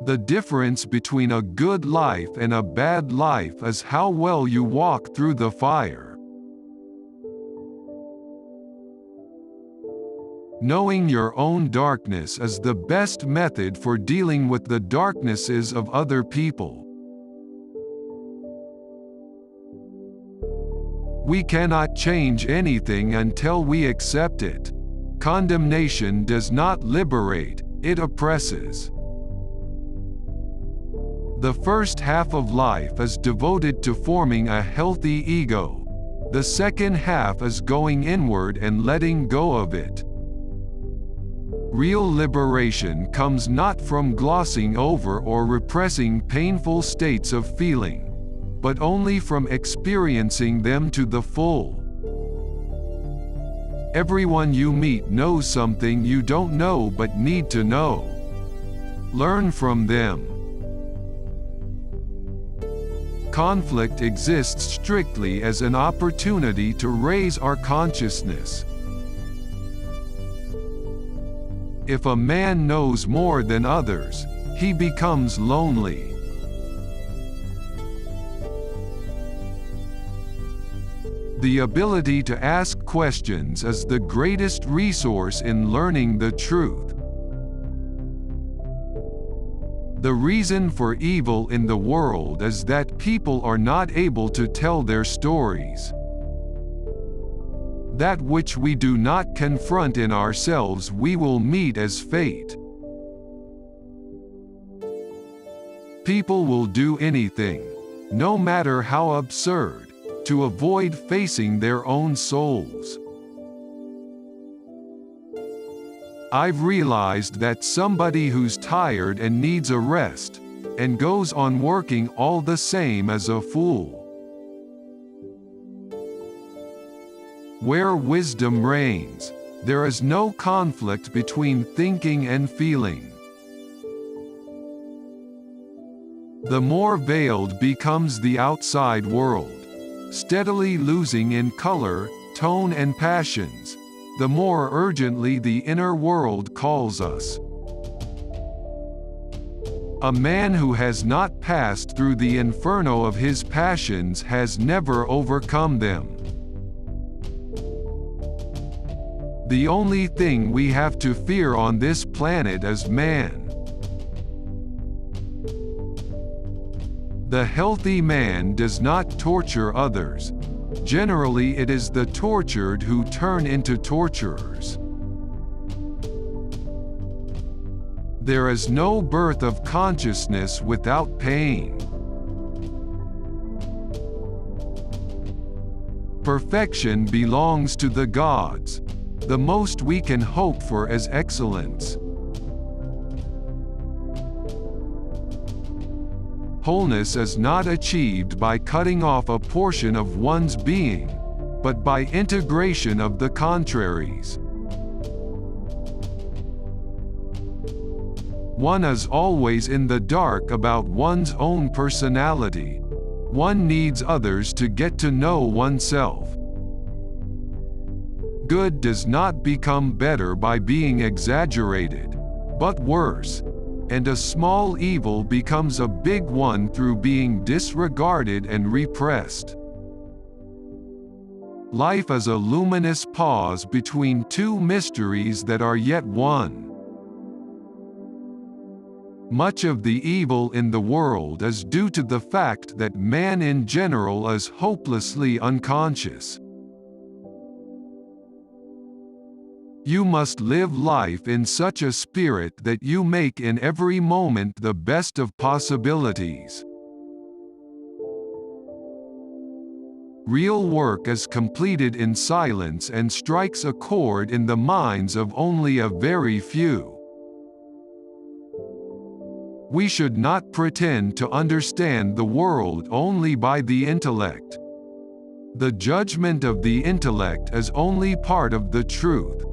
The difference between a good life and a bad life is how well you walk through the fire. Knowing your own darkness is the best method for dealing with the darknesses of other people. We cannot change anything until we accept it. Condemnation does not liberate, it oppresses. The first half of life is devoted to forming a healthy ego. The second half is going inward and letting go of it. Real liberation comes not from glossing over or repressing painful states of feeling, but only from experiencing them to the full. Everyone you meet knows something you don't know but need to know. Learn from them. Conflict exists strictly as an opportunity to raise our consciousness. If a man knows more than others, he becomes lonely. The ability to ask questions is the greatest resource in learning the truth. The reason for evil in the world is that people are not able to tell their stories. That which we do not confront in ourselves we will meet as fate. People will do anything, no matter how absurd, to avoid facing their own souls. I've realized that somebody who's tired and needs a rest, and goes on working all the same is a fool. Where wisdom reigns, there is no conflict between thinking and feeling. The more veiled becomes the outside world, steadily losing in color, tone and passions, the more urgently the inner world calls us. A man who has not passed through the inferno of his passions has never overcome them. The only thing we have to fear on this planet is man. The healthy man does not torture others. Generally, it is the tortured who turn into torturers. There is no birth of consciousness without pain. Perfection belongs to the gods. The most we can hope for is excellence. Wholeness is not achieved by cutting off a portion of one's being, but by integration of the contraries. One is always in the dark about one's own personality. One needs others to get to know oneself. Good does not become better by being exaggerated, but worse. And a small evil becomes a big one through being disregarded and repressed. Life is a luminous pause between two mysteries that are yet one. Much of the evil in the world is due to the fact that man in general is hopelessly unconscious. You must live life in such a spirit that you make in every moment the best of possibilities. Real work is completed in silence and strikes a chord in the minds of only a very few. We should not pretend to understand the world only by the intellect. The judgment of the intellect is only part of the truth.